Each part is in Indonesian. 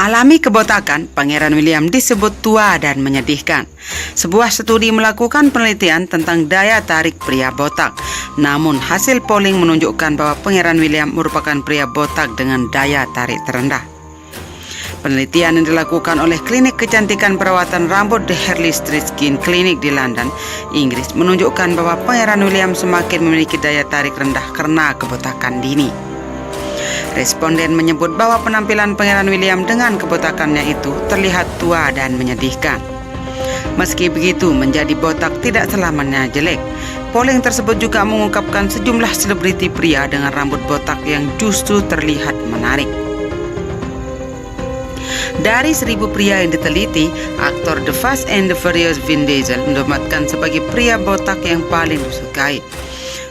Alami kebotakan, Pangeran William disebut tua dan menyedihkan. Sebuah studi melakukan penelitian tentang daya tarik pria botak. Namun hasil polling menunjukkan bahwa Pangeran William merupakan pria botak dengan daya tarik terendah. Penelitian yang dilakukan oleh klinik kecantikan perawatan rambut The Harley Street Skin Clinic di London, Inggris menunjukkan bahwa Pangeran William semakin memiliki daya tarik rendah karena kebotakan dini. Responden menyebut bahwa penampilan Pangeran William dengan kebotakannya itu terlihat tua dan menyedihkan. Meski begitu, menjadi botak tidak selamanya jelek. Polling tersebut juga mengungkapkan sejumlah selebriti pria dengan rambut botak yang justru terlihat menarik. Dari 1.000 pria yang diteliti, aktor The Fast and the Furious Vin Diesel mendapatkan sebagai pria botak yang paling disukai.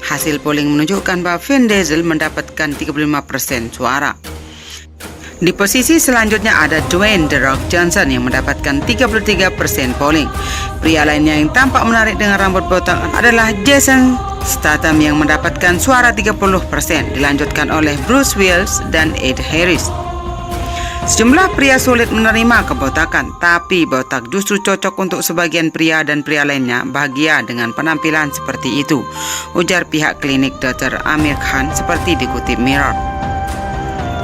Hasil polling menunjukkan bahwa Vin Diesel mendapatkan 35% suara. Di posisi selanjutnya ada Dwayne The Rock Johnson yang mendapatkan 33% polling. Pria lainnya yang tampak menarik dengan rambut botak adalah Jason Statham yang mendapatkan suara 30%, dilanjutkan oleh Bruce Willis dan Ed Harris. Sejumlah pria sulit menerima kebotakan, tapi botak justru cocok untuk sebagian pria dan pria lainnya bahagia dengan penampilan seperti itu, ujar pihak klinik Dr. Amir Khan seperti dikutip Mirror.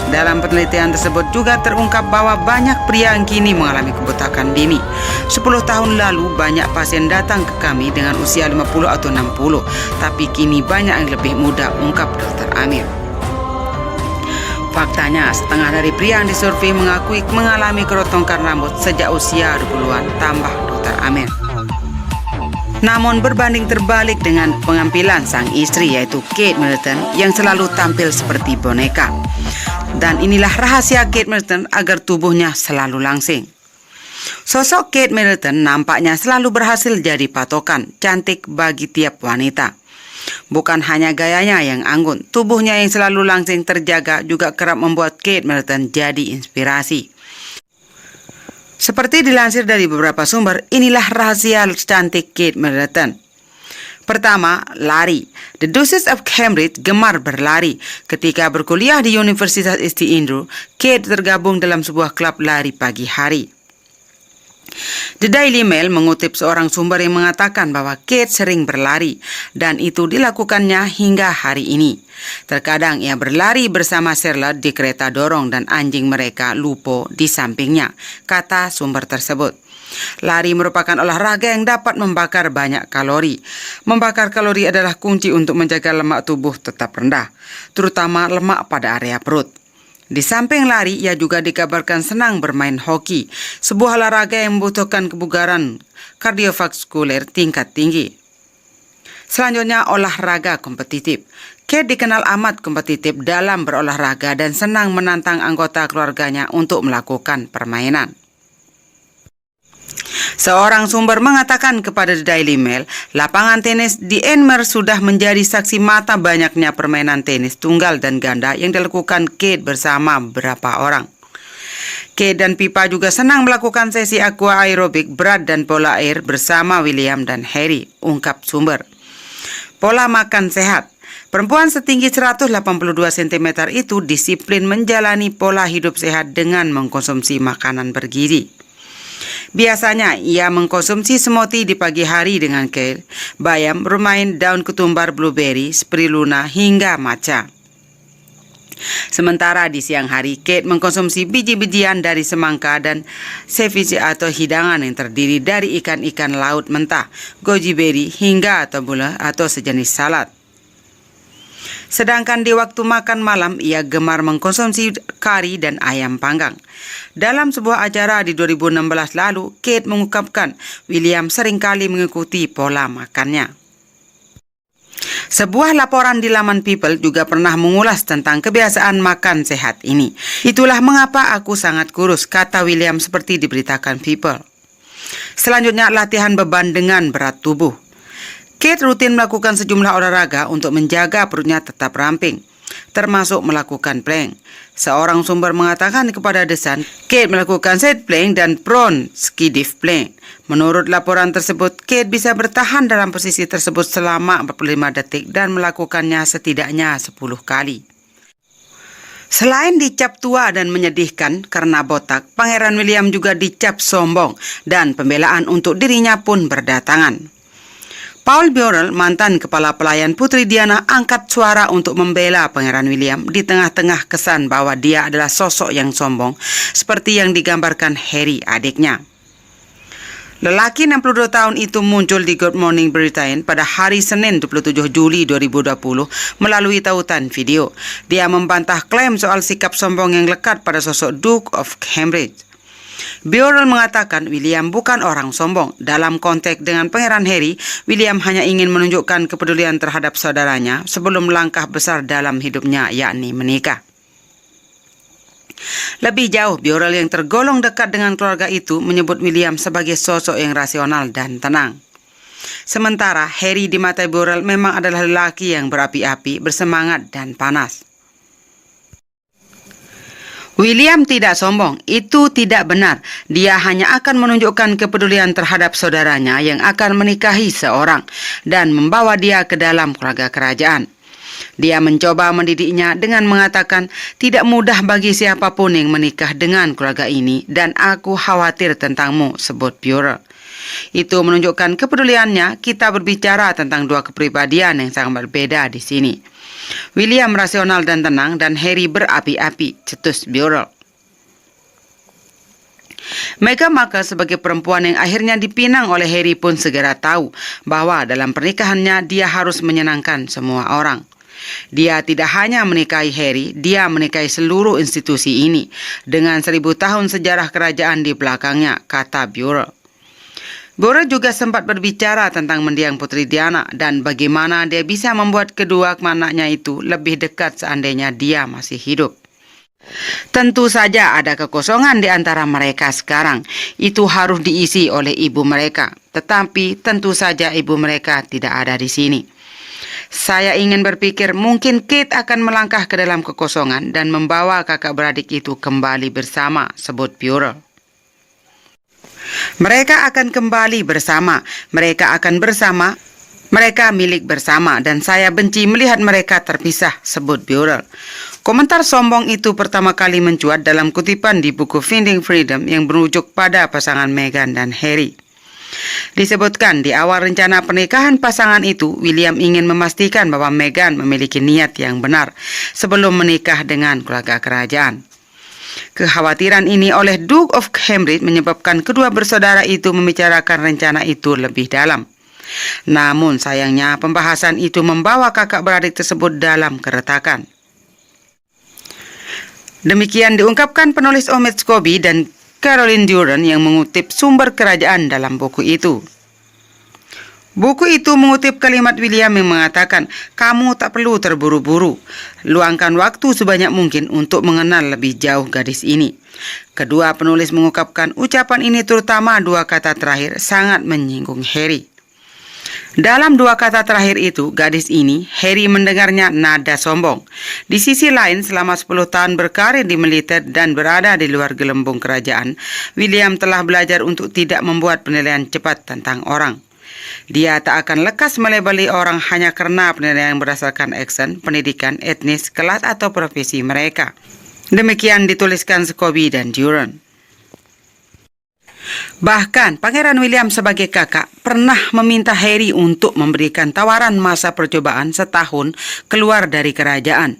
Dalam penelitian tersebut juga terungkap bahwa banyak pria yang kini mengalami kebotakan dini. 10 tahun lalu banyak pasien datang ke kami dengan usia 50 atau 60, tapi kini banyak yang lebih muda, ungkap Dr. Amir. Faktanya, setengah dari pria yang disurvei mengakui mengalami kerotongkan rambut sejak usia 20-an, tambah Dr. Amir. Namun berbanding terbalik dengan penampilan sang istri yaitu Kate Middleton yang selalu tampil seperti boneka. Dan inilah rahasia Kate Middleton agar tubuhnya selalu langsing. Sosok Kate Middleton nampaknya selalu berhasil jadi patokan cantik bagi tiap wanita. Bukan hanya gayanya yang anggun, tubuhnya yang selalu langsing terjaga juga kerap membuat Kate Middleton jadi inspirasi. Seperti dilansir dari beberapa sumber, inilah rahasia cantik Kate Middleton. Pertama, lari. The Duchess of Cambridge gemar berlari. Ketika berkuliah di Universitas St. Andrews, Kate tergabung dalam sebuah klub lari pagi hari. The Daily Mail mengutip seorang sumber yang mengatakan bahwa Kate sering berlari dan itu dilakukannya hingga hari ini. Terkadang ia berlari bersama Charlotte di kereta dorong dan anjing mereka Lupo di sampingnya, kata sumber tersebut. Lari merupakan olahraga yang dapat membakar banyak kalori. Membakar kalori adalah kunci untuk menjaga lemak tubuh tetap rendah, terutama lemak pada area perut. Di samping lari, ia juga dikabarkan senang bermain hoki, sebuah olahraga yang membutuhkan kebugaran kardiovaskuler tingkat tinggi. Selanjutnya, olahraga kompetitif. Kate dikenal amat kompetitif dalam berolahraga dan senang menantang anggota keluarganya untuk melakukan permainan. Seorang sumber mengatakan kepada The Daily Mail, lapangan tenis di Enmer sudah menjadi saksi mata banyaknya permainan tenis tunggal dan ganda yang dilakukan Kate bersama beberapa orang. Kate dan Pippa juga senang melakukan sesi aqua aerobik berat dan pola air bersama William dan Harry, ungkap sumber. Pola makan sehat. Perempuan setinggi 182 cm itu disiplin menjalani pola hidup sehat dengan mengkonsumsi makanan bergizi. Biasanya ia mengkonsumsi smoothie di pagi hari dengan kale, bayam, romaine, daun ketumbar, blueberry, spirulina hingga matcha. Sementara di siang hari, Kate mengkonsumsi biji-bijian dari semangka dan ceviche atau hidangan yang terdiri dari ikan-ikan laut mentah, goji berry hingga tabbouleh atau sejenis salad. Sedangkan di waktu makan malam, ia gemar mengkonsumsi kari dan ayam panggang. Dalam sebuah acara di 2016 lalu, Kate mengungkapkan William seringkali mengikuti pola makannya. Sebuah laporan di laman People juga pernah mengulas tentang kebiasaan makan sehat ini. Itulah mengapa aku sangat kurus, kata William seperti diberitakan People. Selanjutnya, latihan beban dengan berat tubuh. Kate rutin melakukan sejumlah olahraga untuk menjaga perutnya tetap ramping. termasuk melakukan prank. Seorang sumber mengatakan kepada The Sun, Kate melakukan set prank dan prone skidive prank. Menurut laporan tersebut, Kate bisa bertahan dalam posisi tersebut selama 45 detik dan melakukannya setidaknya 10 kali. Selain dicap tua dan menyedihkan karena botak, Pangeran William juga dicap sombong dan pembelaan untuk dirinya pun berdatangan. Paul Burrell, mantan kepala pelayan Putri Diana, angkat suara untuk membela Pangeran William di tengah-tengah kesan bahwa dia adalah sosok yang sombong seperti yang digambarkan Harry, adiknya. Lelaki 62 tahun itu muncul di Good Morning Britain pada hari Senin 27 Juli 2020 melalui tautan video. Dia membantah klaim soal sikap sombong yang lekat pada sosok Duke of Cambridge. Burrell mengatakan William bukan orang sombong. Dalam konteks dengan Pangeran Harry, William hanya ingin menunjukkan kepedulian terhadap saudaranya sebelum langkah besar dalam hidupnya, yakni menikah. Lebih jauh, Burrell yang tergolong dekat dengan keluarga itu menyebut William sebagai sosok yang rasional dan tenang. Sementara Harry di mata Burrell memang adalah lelaki yang berapi-api, bersemangat dan panas. William tidak sombong, itu tidak benar. Dia hanya akan menunjukkan kepedulian terhadap saudaranya yang akan menikahi seorang dan membawa dia ke dalam keluarga kerajaan. Dia mencoba mendidiknya dengan mengatakan, tidak mudah bagi siapapun yang menikah dengan keluarga ini dan aku khawatir tentangmu, sebut Burrell. Itu menunjukkan kepeduliannya. Kita berbicara tentang dua kepribadian yang sangat berbeda di sini. William rasional dan tenang dan Harry berapi-api, cetus Burrell. Meghan Markle sebagai perempuan yang akhirnya dipinang oleh Harry pun segera tahu bahwa dalam pernikahannya dia harus menyenangkan semua orang. Dia tidak hanya menikahi Harry, dia menikahi seluruh institusi ini dengan 1000 tahun sejarah kerajaan di belakangnya, kata Burrell. Burrell juga sempat berbicara tentang mendiang Putri Diana dan bagaimana dia bisa membuat kedua anaknya itu lebih dekat seandainya dia masih hidup. Tentu saja ada kekosongan di antara mereka sekarang. Itu harus diisi oleh ibu mereka. Tetapi tentu saja ibu mereka tidak ada di sini. Saya ingin berpikir mungkin Kate akan melangkah ke dalam kekosongan dan membawa kakak beradik itu kembali bersama, sebut Burrell. Mereka akan kembali bersama, mereka akan bersama, mereka milik bersama dan saya benci melihat mereka terpisah, sebut Burrell. Komentar sombong itu pertama kali mencuat dalam kutipan di buku Finding Freedom yang berujuk pada pasangan Meghan dan Harry. Disebutkan di awal rencana pernikahan pasangan itu, William ingin memastikan bahwa Meghan memiliki niat yang benar sebelum menikah dengan keluarga kerajaan. Kekhawatiran ini oleh Duke of Cambridge menyebabkan kedua bersaudara itu membicarakan rencana itu lebih dalam. Namun sayangnya pembahasan itu membawa kakak beradik tersebut dalam keretakan. Demikian diungkapkan penulis Omid Scobie dan Caroline Duran yang mengutip sumber kerajaan dalam buku itu. Buku itu mengutip kalimat William yang mengatakan, kamu tak perlu terburu-buru. Luangkan waktu sebanyak mungkin untuk mengenal lebih jauh gadis ini. Kedua penulis mengungkapkan ucapan ini terutama dua kata terakhir sangat menyinggung Harry. Dalam dua kata terakhir itu, gadis ini, Harry mendengarnya nada sombong. Di sisi lain, selama 10 tahun berkarir di militer dan berada di luar gelembung kerajaan, William telah belajar untuk tidak membuat penilaian cepat tentang orang. Dia tak akan lekas melabeli orang hanya karena penilaian berdasarkan aksen, pendidikan, etnis, kelas atau profesi mereka. Demikian dituliskan Scobie dan Duran. Bahkan Pangeran William sebagai kakak pernah meminta Harry untuk memberikan tawaran masa percobaan setahun keluar dari kerajaan.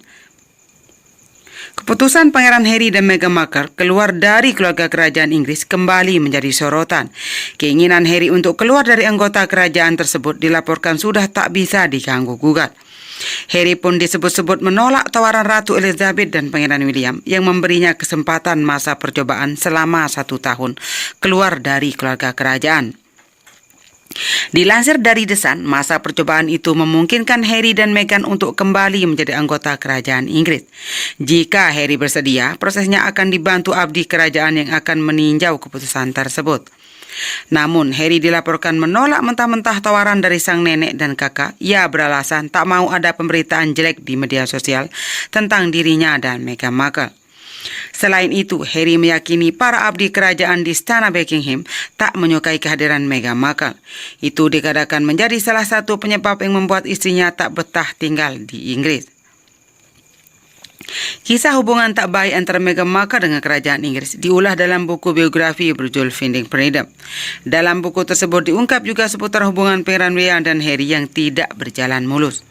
Keputusan Pangeran Harry dan Meghan Markle keluar dari keluarga kerajaan Inggris kembali menjadi sorotan. Keinginan Harry untuk keluar dari anggota kerajaan tersebut dilaporkan sudah tak bisa diganggu-gugat. Harry pun disebut-sebut menolak tawaran Ratu Elizabeth dan Pangeran William yang memberinya kesempatan masa percobaan selama 1 tahun keluar dari keluarga kerajaan. Dilansir dari The Sun, masa percobaan itu memungkinkan Harry dan Meghan untuk kembali menjadi anggota kerajaan Inggris. Jika Harry bersedia, prosesnya akan dibantu abdi kerajaan yang akan meninjau keputusan tersebut. Namun, Harry dilaporkan menolak mentah-mentah tawaran dari sang nenek dan kakak. Ia beralasan tak mau ada pemberitaan jelek di media sosial tentang dirinya dan Meghan Markle. Selain itu, Harry meyakini para abdi kerajaan di Istana Buckingham tak menyukai kehadiran Meghan Markle. Itu dikatakan menjadi salah satu penyebab yang membuat istrinya tak betah tinggal di Inggris. Kisah hubungan tak baik antara Meghan Markle dengan kerajaan Inggris diulas dalam buku biografi berjudul Finding Freedom. Dalam buku tersebut diungkap juga seputar hubungan Pangeran William dan Harry yang tidak berjalan mulus.